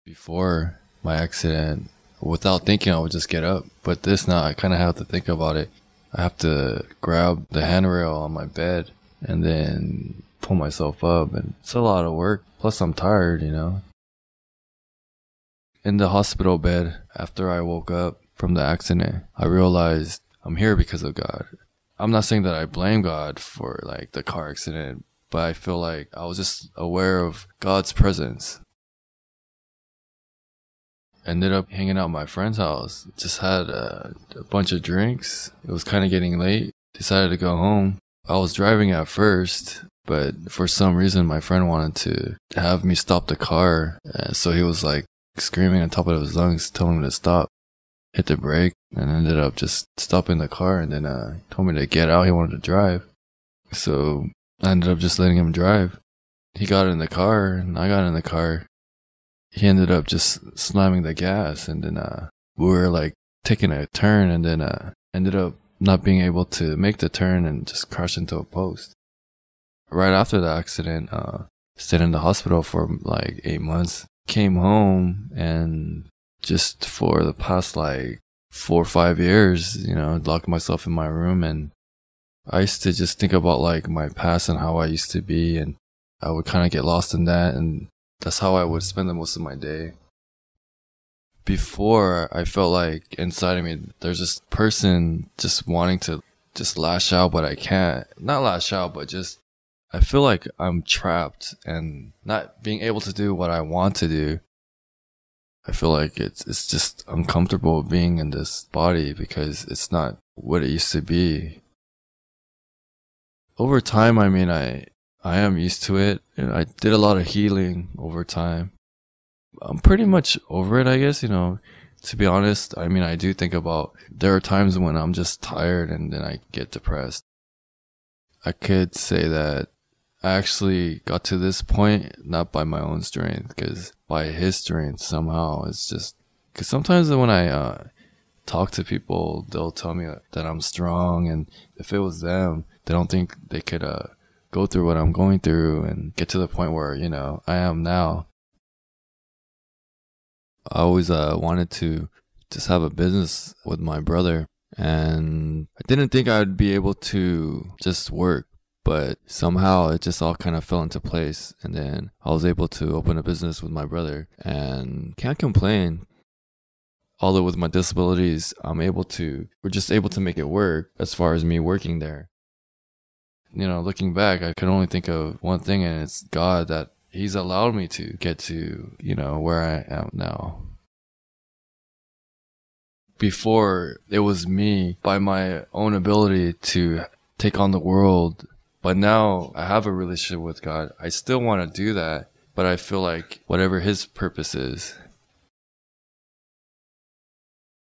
Before my accident, without thinking, I would just get up. But this now, I kind of have to think about it. I have to grab the handrail on my bed and then pull myself up. And it's a lot of work. Plus, I'm tired. In the hospital bed, after I woke up from the accident, I realized I'm here because of God. I'm not saying that I blame God for like the car accident, but I feel like I was just aware of God's presence. Ended up hanging out at my friend's house. Just had a bunch of drinks. It was kind of getting late. Decided to go home. I was driving at first, but for some reason my friend wanted to have me stop the car. So he was like screaming on top of his lungs, telling me to stop. Hit the brake and ended up just stopping the car, and then told me to get out. He wanted to drive. So I ended up just letting him drive. He got in the car and I got in the car. He ended up just slamming the gas, and then we were like taking a turn, and then ended up not being able to make the turn and just crashed into a post. Right after the accident, stayed in the hospital for like 8 months. Came home, and just for the past like 4 or 5 years, locked myself in my room, and I used to just think about like my past and how I used to be, and I would kind of get lost in that, and that's how I would spend the most of my day. Before, I felt like inside of me, there's this person just wanting to just lash out, but I can't. Not lash out, but just, I feel like I'm trapped and not being able to do what I want to do. I feel like it's just uncomfortable being in this body because it's not what it used to be. Over time, I am used to it, and I did a lot of healing over time. I'm pretty much over it, I guess, to be honest. I do think about, there are times when I'm just tired and then I get depressed. I could say that I actually got to this point, not by my own strength, because by his strength somehow. It's just, because sometimes when I talk to people, they'll tell me that I'm strong, and if it was them, they don't think they could go through what I'm going through and get to the point where, I am now. I always wanted to just have a business with my brother, and I didn't think I'd be able to just work, but somehow it just all kind of fell into place, and then I was able to open a business with my brother, and can't complain. Although with my disabilities, we're just able to make it work as far as me working there. Looking back, I can only think of one thing, and it's God, that He's allowed me to get to, where I am now. Before, it was me by my own ability to take on the world. But now I have a relationship with God. I still want to do that, but I feel like whatever His purpose is,